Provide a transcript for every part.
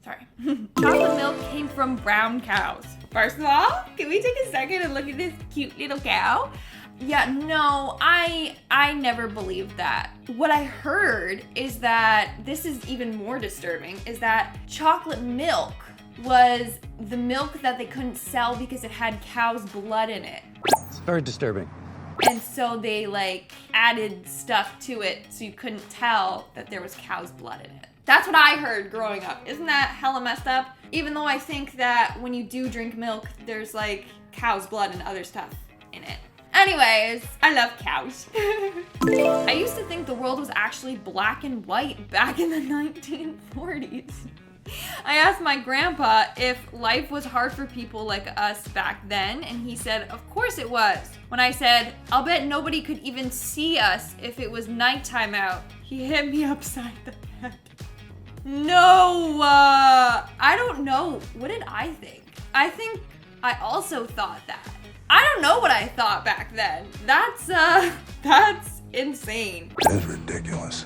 Sorry. Chocolate milk came from brown cows. First of all, can we take a second and look at this cute little cow? Yeah, no, I never believed that. What I heard is that, this is even more disturbing, is that chocolate milk was the milk that they couldn't sell because it had cow's blood in it. It's very disturbing. And so they like added stuff to it so you couldn't tell that there was cow's blood in it. That's what I heard growing up. Isn't that hella messed up? Even though I think that when you do drink milk, there's like cow's blood and other stuff in it. Anyways, I love cows. I used to think the world was actually black and white back in the 1940s. I asked my grandpa if life was hard for people like us back then, and he said, of course it was. When I said, I'll bet nobody could even see us if it was nighttime out, he hit me upside the head. No, I don't know. What did I think? I think I also thought that. I don't know what I thought back then. That's insane. That's ridiculous.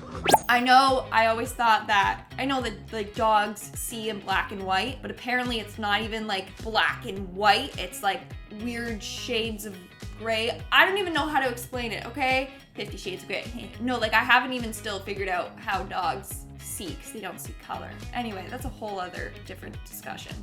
I know I always thought that, I know that like dogs see in black and white, but apparently it's not even like black and white. It's like weird shades of gray. I don't even know how to explain it, okay? 50 Shades of Grey. No, like I haven't even still figured out how dogs see, because they don't see color. Anyway, that's a whole other different discussion.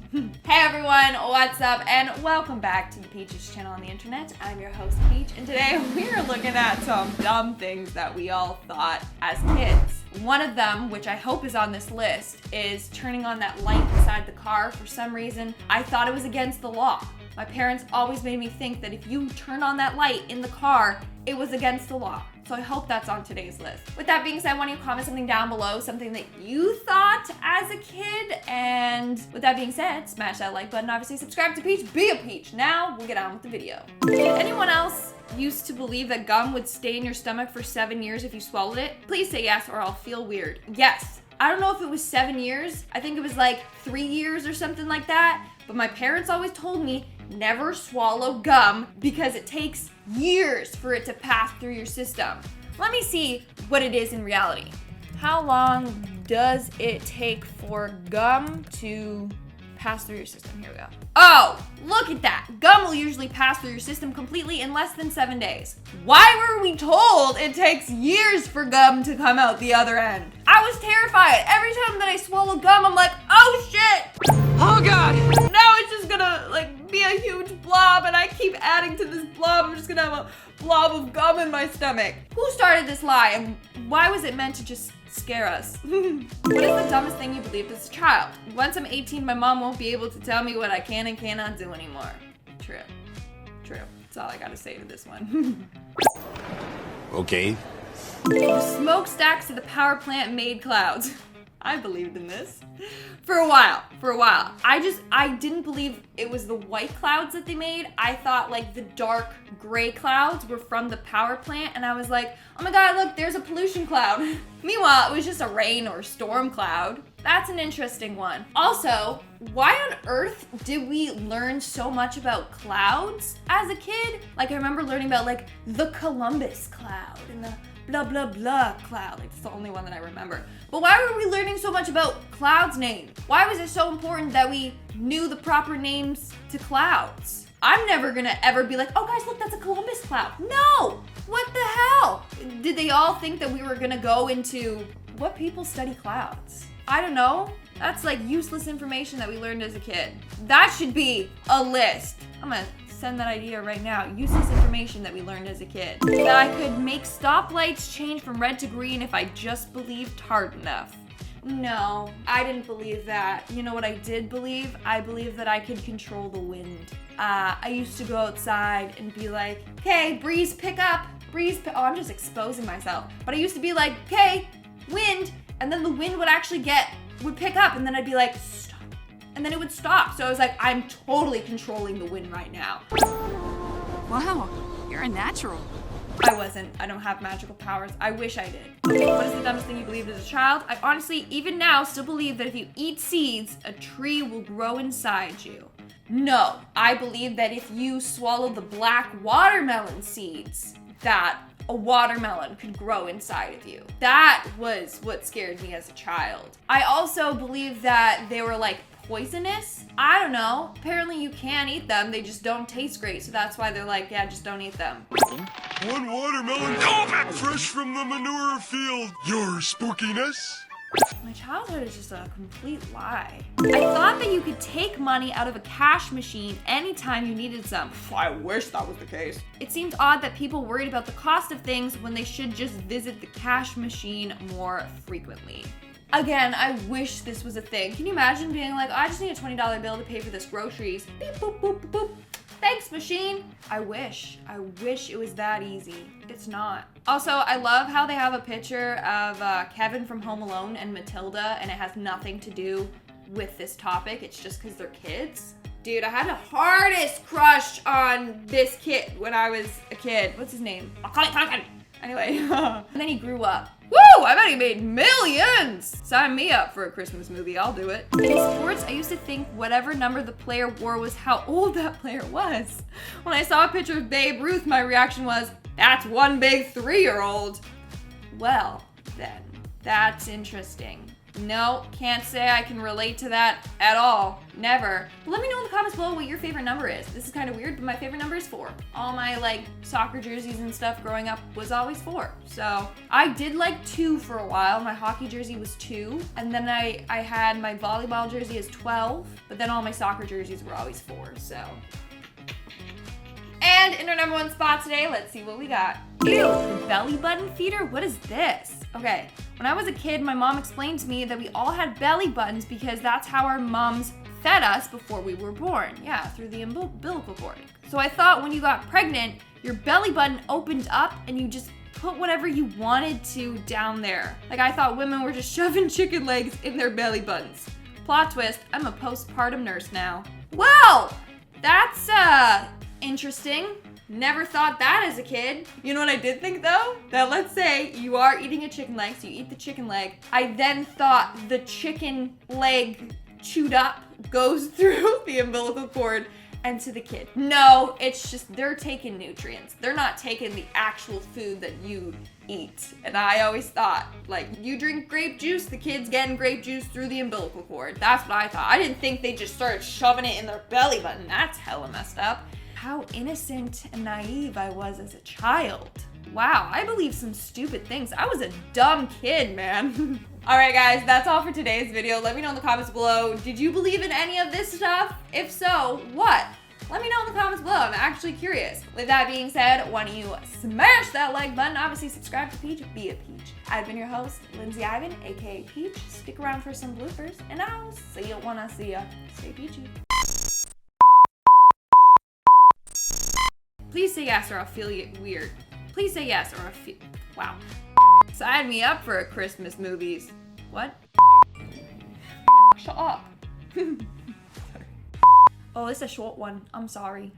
Hey everyone, what's up? And welcome back to the Peaches channel on the internet. I'm your host, Peach, and today we're looking at some dumb things that we all thought as kids. One of them, which I hope is on this list, is turning on that light inside the car. For some reason, I thought it was against the law. My parents always made me think that if you turn on that light in the car, it was against the law. So I hope that's on today's list. With that being said, why don't you comment something down below, something that you thought as a kid? And with that being said, smash that like button, obviously subscribe to Peach, be a Peach. Now we'll get on with the video. Did anyone else used to believe that gum would stay in your stomach for 7 years if you swallowed it? Please say yes or I'll feel weird. Yes. I don't know if it was 7 years. I think it was like 3 years or something like that. But my parents always told me never swallow gum because it takes years for it to pass through your system. Let me see what it is in reality. How long does it take for gum to pass through your system? Here we go. Oh, look at that. Gum will usually pass through your system completely in less than 7 days. Why were we told it takes years for gum to come out the other end? I was terrified. Every time that I swallow gum, I'm like, oh shit. Oh God. Now it's just gonna like be a huge blob and I keep adding to this blob. I'm just gonna have a blob of gum in my stomach. Who started this lie and why was it meant to just scare us? What is the dumbest thing you believed as a child? Once I'm 18, my mom won't be able to tell me what I can and cannot do anymore. True. True. That's all I gotta say to this one. Okay. The smokestacks of the power plant made clouds. I believed in this. For a while. I didn't believe it was the white clouds that they made. I thought like the dark gray clouds were from the power plant and I was like, oh my God, look, there's a pollution cloud. Meanwhile, it was just a rain or storm cloud. That's an interesting one. Also, why on earth did we learn so much about clouds as a kid? Like I remember learning about like the Columbus cloud and the blah blah blah cloud. Like, it's the only one that I remember. But why were we learning so much about clouds' names? Why was it so important that we knew the proper names to clouds? I'm never gonna ever be like, oh guys, look, that's a Columbus cloud. No! What the hell? Did they all think that we were gonna go into what people study clouds? I don't know. That's like useless information that we learned as a kid. That should be a list. I'm gonna send that idea right now. Useless information that we learned as a kid. That I could make stoplights change from red to green if I just believed hard enough. No, I didn't believe that. You know what I did believe? I believed that I could control the wind. I used to go outside and be like, okay, breeze, pick up. Oh, I'm just exposing myself. But I used to be like, okay, wind. And then the wind would pick up and then I'd be like, stop. And then it would stop. So I was like, I'm totally controlling the wind right now. Wow, you're a natural. I wasn't. I don't have magical powers. I wish I did. Okay, what is the dumbest thing you believed as a child? I honestly, even now, still believe that if you eat seeds, a tree will grow inside you. No, I believe that if you swallow the black watermelon seeds, that a watermelon could grow inside of you. That was what scared me as a child. I also believe that they were like poisonous. I don't know. Apparently you can eat them. They just don't taste great. So that's why they're like, yeah, just don't eat them. One watermelon, fresh from the manure field. Your spookiness. My childhood is just a complete lie. I thought that you could take money out of a cash machine anytime you needed some. I wish that was the case. It seemed odd that people worried about the cost of things when they should just visit the cash machine more frequently. Again, I wish this was a thing. Can you imagine being like, I just need a $20 bill to pay for this groceries. Beep, boop, boop, boop, boop. Thanks, machine. I wish it was that easy. It's not. Also, I love how they have a picture of Kevin from Home Alone and Matilda, and it has nothing to do with this topic. It's just because they're kids. Dude, I had the hardest crush on this kid when I was a kid. What's his name? Anyway, and then he grew up. Woo! I bet he made millions! Sign me up for a Christmas movie, I'll do it. In sports, I used to think whatever number the player wore was how old that player was. When I saw a picture of Babe Ruth, my reaction was, that's one big 3-year-old. Well, then, that's interesting. No, can't say I can relate to that at all. Never. But let me know in the comments below what your favorite number is. This is kind of weird, but my favorite number is 4. All my like soccer jerseys and stuff growing up was always 4. So I did like 2 for a while. My hockey jersey was 2. And then I had my volleyball jersey as 12. But then all my soccer jerseys were always 4. So. And in our number 1 spot today, let's see what we got. Ew, the belly button feeder? What is this? Okay, when I was a kid, my mom explained to me that we all had belly buttons because that's how our moms fed us before we were born. Yeah, through the umbilical cord. So I thought when you got pregnant, your belly button opened up and you just put whatever you wanted to down there. Like I thought women were just shoving chicken legs in their belly buttons. Plot twist, I'm a postpartum nurse now. Well, that's interesting. Never thought that as a kid. You know what I did think though? That let's say you are eating a chicken leg, so you eat the chicken leg. I then thought the chicken leg chewed up goes through the umbilical cord and to the kid. No, it's just they're taking nutrients. They're not taking the actual food that you eat. And I always thought, like, you drink grape juice, the kid's getting grape juice through the umbilical cord. That's what I thought. I didn't think they just started shoving it in their belly button. That's hella messed up. How innocent and naive I was as a child. Wow, I believed some stupid things. I was a dumb kid, man. All right, guys, that's all for today's video. Let me know in the comments below. Did you believe in any of this stuff? If so, what? Let me know in the comments below. I'm actually curious. With that being said, why don't you smash that like button? Obviously, subscribe to Peach. Be a Peach. I've been your host, Lindsay Ivan, aka Peach. Stick around for some bloopers, and I'll see you when I see ya. Stay peachy. Please say yes or I'll feel weird. Please say yes or I'll feel... Wow. Sign me up for a Christmas movies. What? Shut up. Oh, it's a short one. I'm sorry.